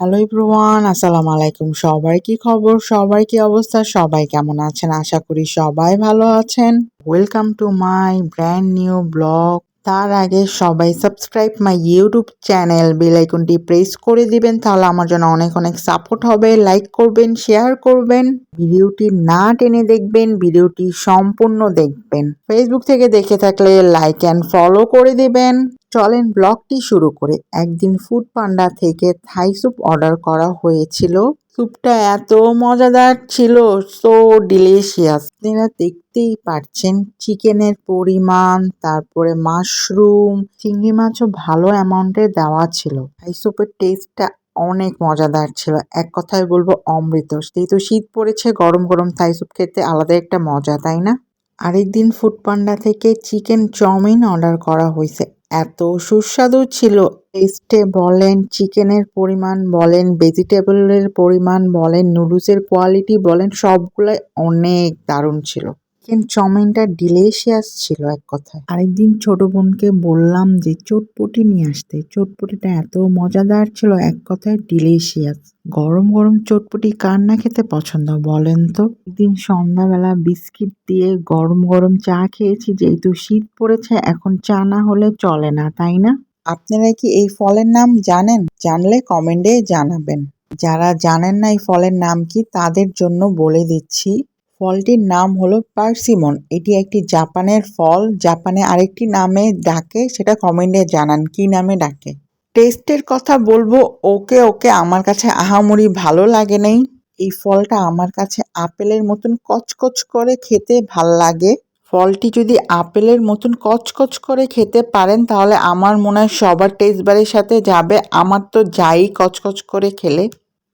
Hello everyone, আসসালামু আলাইকুম। সবার কি খবর? সবার কি অবস্থা? সবাই কেমন আছেন? আশা করি সবাই ভালো আছেন। Welcome to my brand new blog. তার আগে সবাই subscribe my YouTube channel, bell আইকনটি প্রেস করে দিবেন, তাহলে আমার জন্য অনেক অনেক সাপোর্ট হবে। লাইক করবেন, শেয়ার করবেন, ভিডিওটি না টেনে দেখবেন, ভিডিওটি সম্পূর্ণ দেখবেন। ফেসবুক থেকে দেখে থাকলে লাইক অ্যান্ড ফলো করে দিবেন। চলেন ব্লগটি শুরু করে। একদিন ফুড পান্ডা থেকে থাই স্যুপ অর্ডার করা হয়েছিল। স্যুপটা এত মজাদার ছিল, সো ডিলিশিয়াস। আপনারা দেখতেই পাচ্ছেন চিকেনের পরিমাণ, তারপরে মাশরুম, চিংড়ি মাছও ভালো অ্যামাউন্টে দেওয়া ছিল। থাই স্যুপের টেস্টটা অনেক মজাদার ছিল, এক কথায় বলবো অমৃত। যেহেতু শীত পড়েছে, গরম গরম থাই স্যুপ খেতে আলাদা একটা মজা, তাই না? আরেকদিন ফুড পান্ডা থেকে চিকেন চাউমিন অর্ডার করা হয়েছে। এত সুস্বাদু ছিল, টেস্টে বলেন, চিকেনের পরিমাণ বলেন, ভেজিটেবলের পরিমাণ বলেন, নুডলসের কোয়ালিটি বলেন, সবগুলাই অনেক দারুণ ছিল। চিকেন চাউমিনটা ডিলিশিয়াস ছিল এক কথায়। আরেকদিন ছোট বোনকে বললাম যে চটপটি নিয়ে আসতে। চটপটিটা এত মজাদার ছিল, এক কথায় ডিলিশিয়াস। গরম গরম চটপটি কার না খেতে পছন্দ বলেন তো? একদিন সন্ধ্যাবেলা বিস্কিট দিয়ে গরম গরম চা খেয়েছি, যেহেতু শীত পড়েছে, এখন চা না হলে চলে না, তাই না? আপনারা কি এই ফলের নাম জানেন? জানলে কমেন্টে জানাবেন। যারা জানেন না এই ফলের নাম কি, তাদের জন্য বলে দিচ্ছি। ফলটির নাম হলো পার্সিমন। এটি একটি জাপানের ফল। জাপানে আরেকটি নামে ডাকে, সেটা কমেন্টে জানান কি নামে ডাকে। টেস্টের কথা বলবো, ওকে ওকে, আমার কাছে আহামরি ভালো লাগে নাই। এই ফলটা আমার কাছে আপেলের মতন কচকচ করে খেতে ভাল লাগে। ফলটি যদি আপেলের মতন কচকচ করে খেতে পারেন, তাহলে আমার মনে হয় সবার টেস্ট বারের সাথে যাবে। আমার তো যাই কচকচ করে খেলে।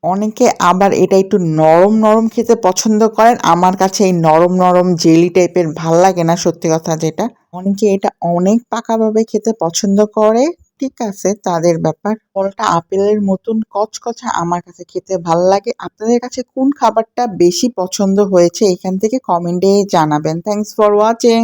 অনেকে আবার এটা একটু নরম নরম খেতে পছন্দ করেন। আমার কাছে এই নরম নরম জেলি টাইপের ভাল লাগে না, সত্যি কথা যেটা। অনেকে এটা অনেক পাকাভাবে খেতে পছন্দ করে। ঠিক আছে, তাদের ব্যাপার। ফলটা আপেলের মতন কচকচা, আমার কাছে খেতে ভাল লাগে। আপনাদের কাছে কোন খাবারটা বেশি পছন্দ হয়েছে, এখান থেকে কমেন্টে জানাবেন। Thanks for watching.